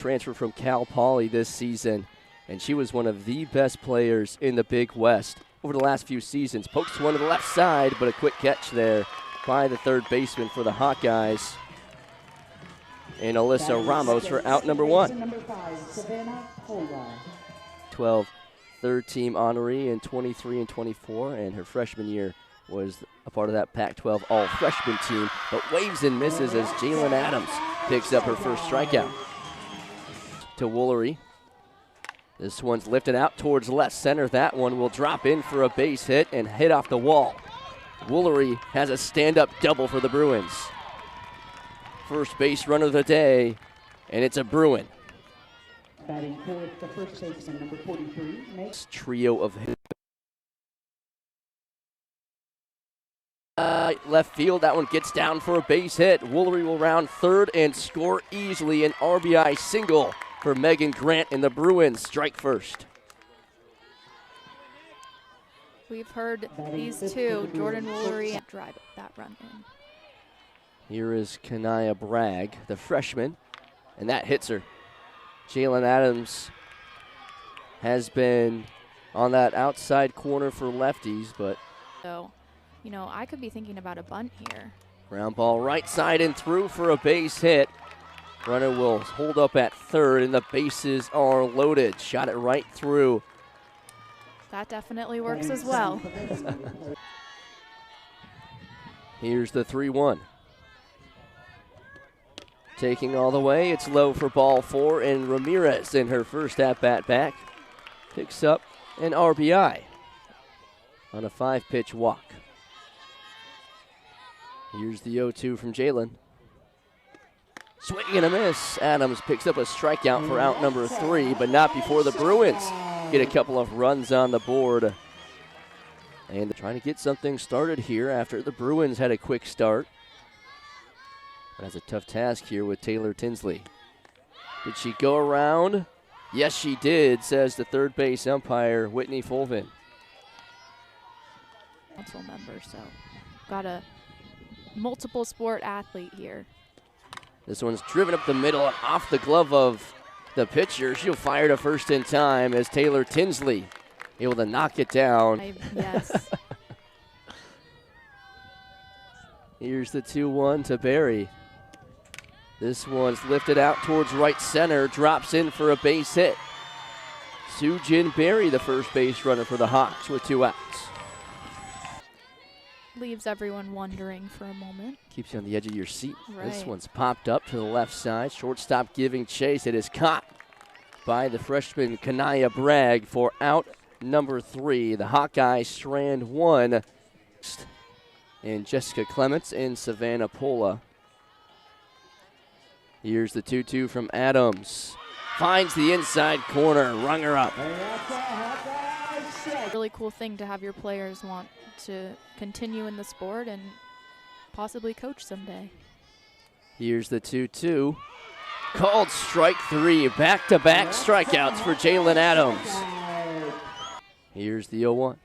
Transfer from Cal Poly this season, and she was one of the best players in the Big West over the last few seasons. Pokes one to the left side, but a quick catch there by the third baseman for the Hawkeyes. And Alyssa Ramos for out number 1. 12 third-team honoree in 23 and 24, and her freshman year was a part of that Pac-12 all-freshman team, but waves and misses as Jalen Adams picks up her first strikeout. To Woolery. This one's lifted out towards left center. That one will drop in for a base hit and hit off the wall. Woolery has a stand-up double for the Bruins. First base run of the day, and it's a Bruin. Batting fourth, the first baseman, number 43. This trio of hits. Left field, that one gets down for a base hit. Woolery will round third and score easily. An RBI single for Megan Grant, and the Bruins strike first. We've heard these two, Jordan Woolery, drive that run in. Here is Kanaya Bragg, the freshman, and that hits her. Jalen Adams has been on that outside corner for lefties, but so, you know, I could be thinking about a bunt here. Ground ball right side and through for a base hit. Runner will hold up at third, and the bases are loaded. Shot it right through. That definitely works as well. Here's the 3-1. Taking all the way, it's low for ball 4, and Ramirez in her first at-bat back picks up an RBI on a 5-pitch walk. Here's the 0-2 from Jalen. Swing and a miss. Adams picks up a strikeout for out number 3, but not before the Bruins get a couple of runs on the board. And they're trying to get something started here after the Bruins had a quick start. That's a tough task here with Taylor Tinsley. Did she go around? Yes, she did, says the third base umpire, Whitney Fulvin. Council member, so got a multiple sport athlete here. This one's driven up the middle and off the glove of the pitcher. She'll fire to first in time as Taylor Tinsley able to knock it down. Yes. Here's the 2-1 to Barry. This one's lifted out towards right center, drops in for a base hit. Sujin Berry, the first base runner for the Hawks, with 2 outs. Leaves everyone wondering for a moment. Keeps you on the edge of your seat. Right. This one's popped up to the left side. Shortstop giving chase. It is caught by the freshman Kanaya Bragg for out number 3. The Hawkeyes strand 1. And Jessica Clements and Savannah Pola. Here's the 2-2 from Adams. Finds the inside corner, rung her up. Really cool thing to have your players want to continue in the sport and possibly coach someday. Here's the 2-2. Called strike 3. Back-to-back strikeouts for Jalen Adams. Here's the 0-1.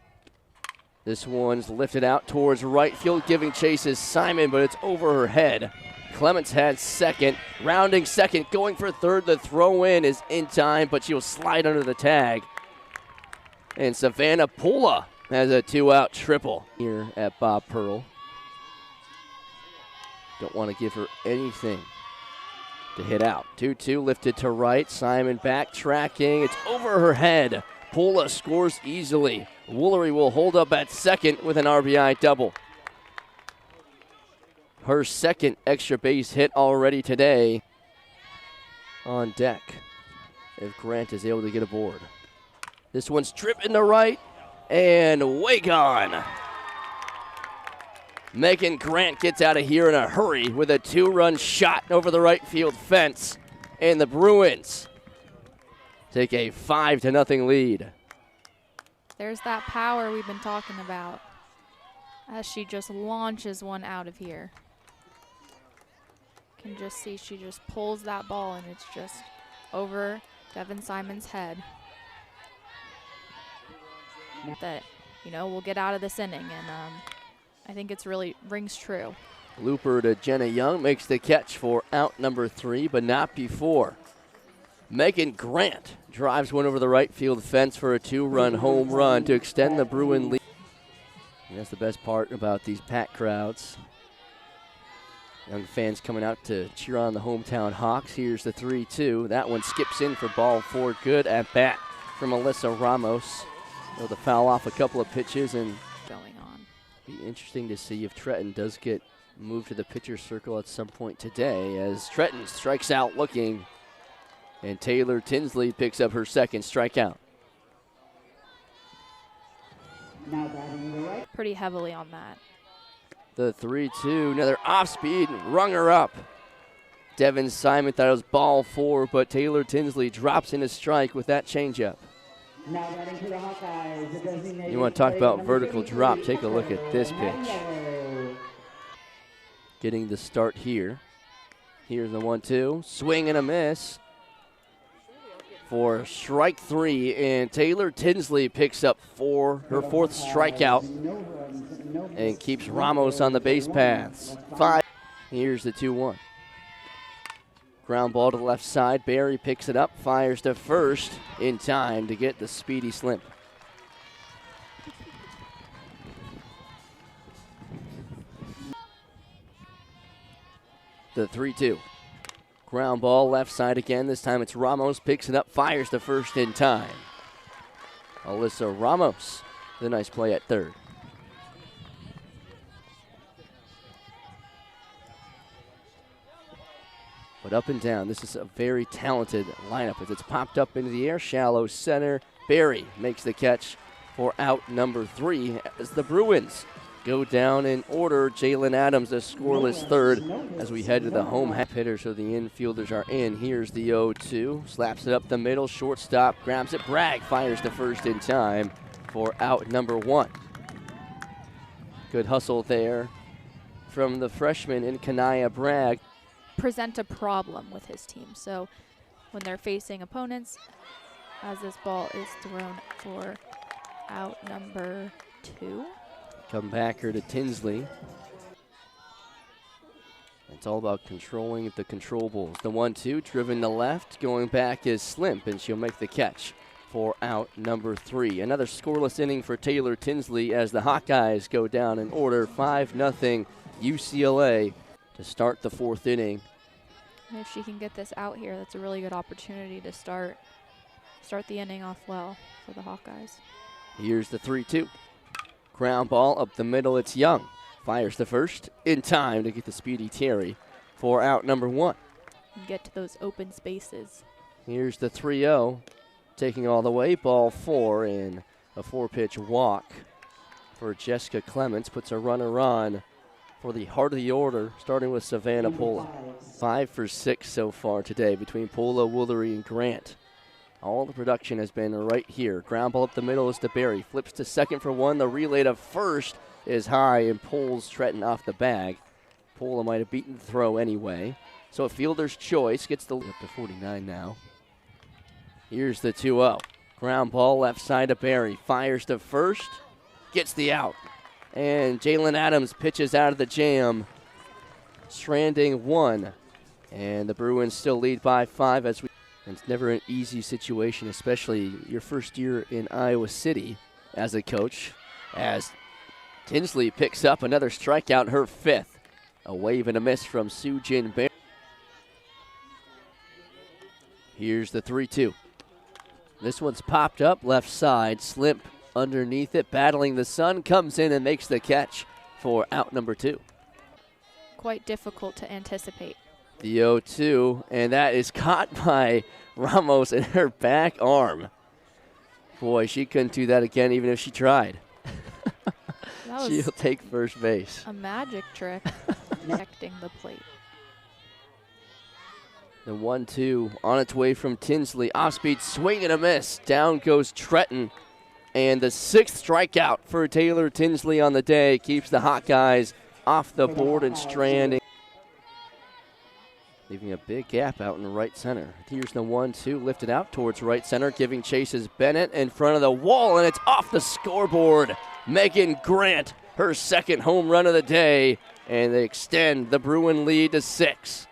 This one's lifted out towards right field, giving chase is Simon, but it's over her head. Clements has second, rounding second, going for third. The throw in is in time, but she'll slide under the tag. And Savannah Pola has a 2-out triple here at Bob Pearl. Don't want to give her anything to hit out. 2-2 lifted to right. Simon backtracking. It's over her head. Pola scores easily. Woolery will hold up at second with an RBI double. Her second extra base hit already today on deck if Grant is able to get aboard. This one's driven to right and way gone. Megan Grant gets out of here in a hurry with a 2-run shot over the right field fence. And the Bruins take a 5-0 lead. There's that power we've been talking about as she just launches one out of here. Can just see she just pulls that ball and it's just over Devin Simon's head. That, you know, we'll get out of this inning, and I think it's really rings true. Looper to Jenna Young makes the catch for out number 3, but not before. Megan Grant drives one over the right field fence for a 2-run home run to extend the Bruin lead. And that's the best part about these packed crowds. Young fans coming out to cheer on the hometown Hawks. Here's the 3-2. That one skips in for ball 4. Good at bat from Alyssa Ramos. Able to foul off a couple of pitches and Going on. be interesting to see if Tretton does get moved to the pitcher's circle at some point today as Tretton strikes out looking. And Taylor Tinsley picks up her second strikeout. Now batting the right. Pretty heavily on that. The 3-2, another off speed, rung her up. Devin Simon thought it was ball 4, but Taylor Tinsley drops in a strike with that changeup. Now batting for the Hawkeyes, the designated You want to talk player about number vertical 32, drop, take a look at this pitch. Yellow. Getting the start here. Here's the 1-2, swing and a miss for strike 3, and Taylor Tinsley picks up her 4th strikeout No runs, no and keeps Ramos on the base paths. 5. Here's the 2-1. Ground ball to the left side. Barry picks it up, fires to first in time to get the speedy slimp. The 3-2. Ground ball left side again. This time it's Ramos, picks it up, fires to first in time. Alyssa Ramos, the nice play at third. But up and down, this is a very talented lineup as it's popped up into the air, shallow center. Barry makes the catch for out number 3 as the Bruins go down in order. Jalen Adams, a scoreless third as we head to the home half hitter, so the infielders are in. Here's the 0-2, slaps it up the middle, shortstop, grabs it, Bragg fires to first in time for out number 1. Good hustle there from the freshman in Kanaya Bragg. Present a problem with his team. So when they're facing opponents, as this ball is thrown for out number 2. Come back here to Tinsley. It's all about controlling the controllables. The 1-2, driven to left, going back is Slimp, and she'll make the catch for out number 3. Another scoreless inning for Taylor Tinsley as the Hawkeyes go down in order. 5-0 UCLA to start the 4th inning. And if she can get this out here, that's a really good opportunity to start the inning off well for the Hawkeyes. Here's the 3-2. Ground ball up the middle, it's Young. Fires to first in time to get the speedy Terry for out number 1. And get to those open spaces. Here's the 3-0. Taking all the way, ball 4 in a 4-pitch walk for Jessica Clements. Puts a runner on for the heart of the order, starting with Savannah Pola. 5 for 6 so far today between Pola, Woolery, and Grant. All the production has been right here. Ground ball up the middle is to Barry. Flips to second for 1. The relay to first is high and pulls Tretton off the bag. Pola might have beaten the throw anyway. So a fielder's choice gets the lead up to 49 now. Here's the 2-0. Ground ball left side to Barry. Fires to first. Gets the out. And Jalen Adams pitches out of the jam. Stranding 1. And the Bruins still lead by 5 as we. And it's never an easy situation, especially your first year in Iowa City as a coach, as Tinsley picks up another strikeout, her 5th. A wave and a miss from Sujin Bear. Here's the 3-2. This one's popped up left side, Slimp underneath it, battling the sun, comes in and makes the catch for out number 2. Quite difficult to anticipate. The 0-2, and that is caught by Ramos in her back arm. Boy, she couldn't do that again even if she tried. That was She'll take first base. a magic trick connecting the plate. The 1-2 on its way from Tinsley. Off-speed swing and a miss. Down goes Tretton. And the 6th strikeout for Taylor Tinsley on the day keeps the Hawkeyes off the board and stranding. Leaving a big gap out in right center. Here's the 1-2 lifted out towards right center, giving chases Bennett in front of the wall, and it's off the scoreboard. Megan Grant, her 2nd home run of the day, and they extend the Bruin lead to 6.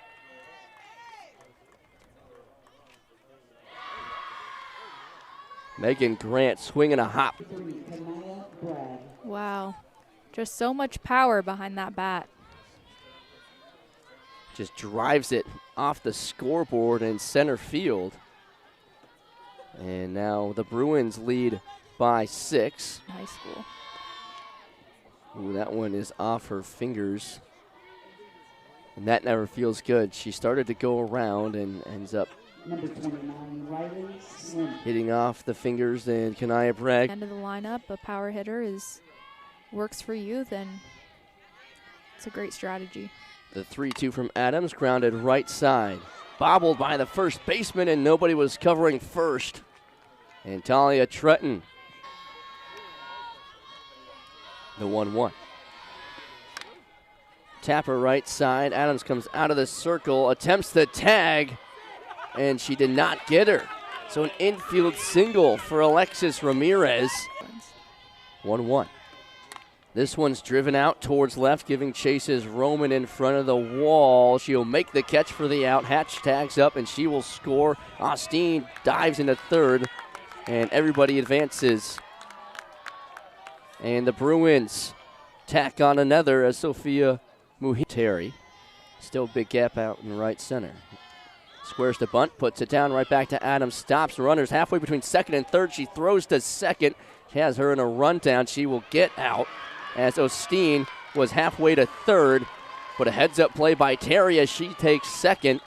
Megan Grant swinging a hop. Wow. Just so much power behind that bat. Just drives it off the scoreboard in center field. And now the Bruins lead by 6. High school. Ooh, that one is off her fingers. And that never feels good. She started to go around and ends up Number 29, Riley Slim. hitting off the fingers. And Kanaya Bragg. End of the lineup, a power hitter works for you, then it's a great strategy. The 3-2 from Adams, grounded right side. Bobbled by the first baseman, and nobody was covering first. And Talia Tretton. The 1-1. Tapper right side. Adams comes out of the circle, attempts the tag, and she did not get her. So an infield single for Alexis Ramirez. 1-1. This one's driven out towards left, giving chases Roman in front of the wall. She'll make the catch for the out. Hatch tags up, and she will score. Austin dives into third, and everybody advances. And the Bruins tack on another as Sophia Muhiteri. Still big gap out in right center. Squares the bunt, puts it down right back to Adams. Stops runners halfway between second and third. She throws to second. She has her in a rundown. She will get out as Osteen was halfway to third. But a heads-up play by Terry as she takes second.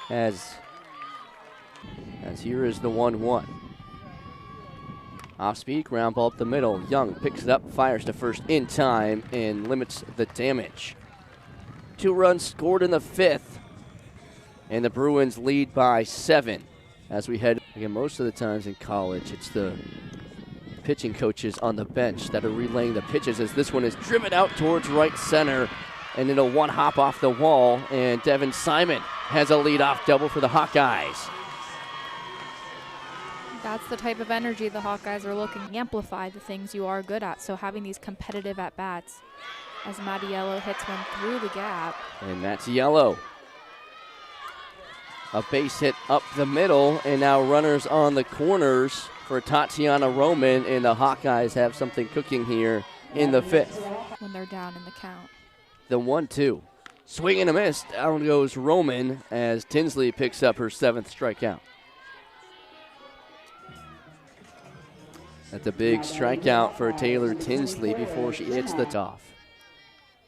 As here is the 1-1. Off speed, ground ball up the middle. Young picks it up, fires to first in time, and limits the damage. 2 runs scored in the 5th, and the Bruins lead by 7. As we head, again, most of the times in college, it's the pitching coaches on the bench that are relaying the pitches, as this one is driven out towards right center, and it'll one hop off the wall, and Devin Simon has a leadoff double for the Hawkeyes. That's the type of energy the Hawkeyes are looking to amplify the things you are good at. So having these competitive at-bats as Mattiello hits one through the gap. And Mattiello. A base hit up the middle, and now runners on the corners for Tatiana Roman, and the Hawkeyes have something cooking here in the 5th. When they're down in the count. The 1-2. Swing and a miss. Down goes Roman as Tinsley picks up her 7th strikeout. That's a big strikeout for Taylor Tinsley before she hits the toff.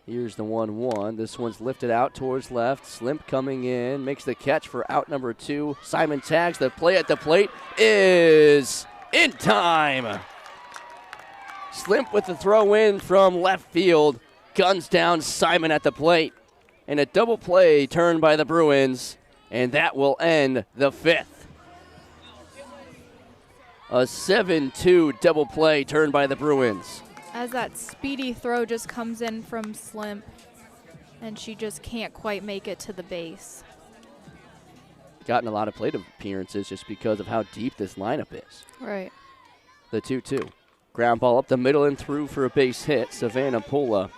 Here's the 1-1. This one's lifted out towards left. Slimp coming in, makes the catch for out number 2. Simon tags. The play at the plate is in time. Slimp with the throw in from left field. Guns down Simon at the plate. And a double play turned by the Bruins, and that will end the 5th. A 7-2 double play turned by the Bruins. As that speedy throw just comes in from Slimp, and she just can't quite make it to the base. Gotten a lot of plate appearances just because of how deep this lineup is. Right. The 2-2. Ground ball up the middle and through for a base hit. Savannah Pula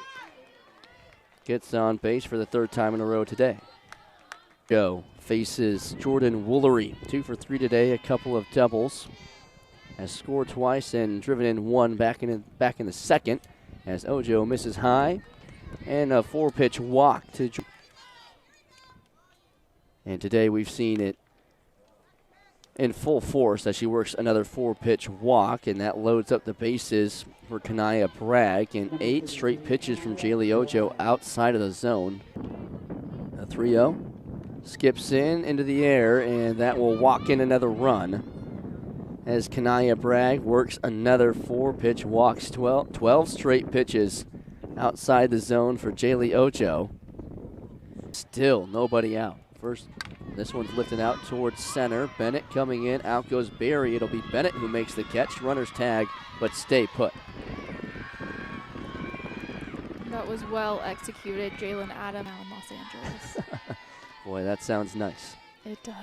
gets on base for the 3rd time in a row today. Joe faces Jordan Woolery. 2 for 3 today, a couple of doubles. Has scored twice and driven in 1 back in the 2nd, as Ojo misses high, and a 4-pitch walk to. And today we've seen it in full force as she works another 4-pitch walk, and that loads up the bases for Kanaya Bragg, and 8 straight pitches from Jaylee Ojo outside of the zone. A 3-0 skips into the air, and that will walk in another run. As Kanaya Bragg works another 4-pitch walks, 12 straight pitches outside the zone for Jaylee Ojo. Still nobody out. First, this one's lifted out towards center. Bennett coming in, out goes Barry. It'll be Bennett who makes the catch. Runners tag, but stay put. That was well executed. Jalen Adams now in Los Angeles. Boy, that sounds nice. It does.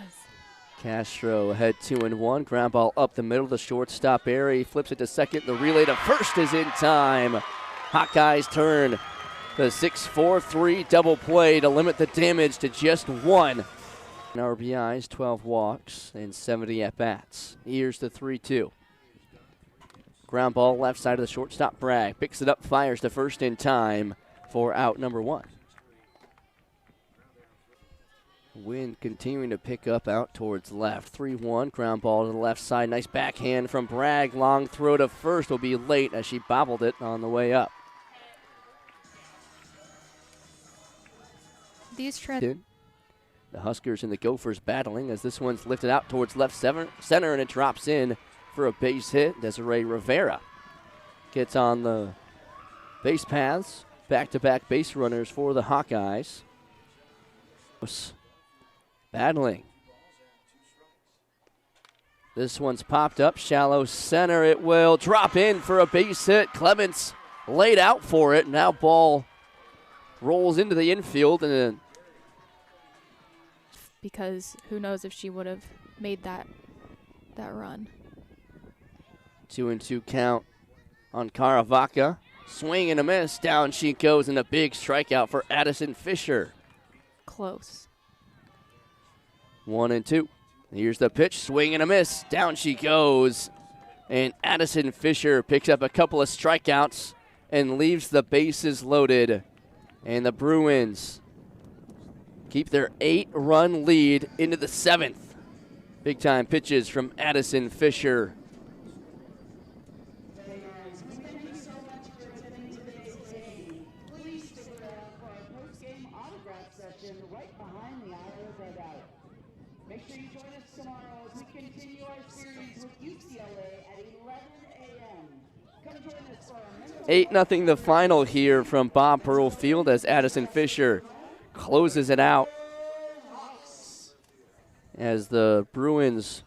Castro ahead 2-1. Ground ball up the middle. The shortstop Barry flips it to second. The relay to first is in time. Hawkeyes turn the 6-4-3 double play to limit the damage to just 1. RBIs, 12 walks, and 70 at-bats. Here's the 3-2. Ground ball left side of the shortstop. Bragg picks it up, fires to first in time for out number 1. Wind continuing to pick up out towards left. 3-1, ground ball to the left side. Nice backhand from Bragg. Long throw to first will be late as she bobbled it on the way up. The Huskers and the Gophers battling as this one's lifted out towards left center and it drops in for a base hit. Desiree Rivera gets on the base paths. Back-to-back base runners for the Hawkeyes. Battling. This one's popped up, shallow center. It will drop in for a base hit. Clements laid out for it. Now ball rolls into the infield and then because who knows if she would have made that run. 2-2 count on Caravaca. Swing and a miss. Down she goes, and a big strikeout for Addison Fisher. Close. 1-2. Here's the pitch. Swing and a miss. Down she goes. And Addison Fisher picks up a couple of strikeouts and leaves the bases loaded. And the Bruins keep their 8-run lead into the 7th. Big time pitches from Addison Fisher. Right behind the Iowa dugout. Make sure you join us tomorrow as we continue our series with UCLA at 11 a.m. Come join us for our 8-0 the final here from Bob Pearl Field as Addison Fisher closes it out as the Bruins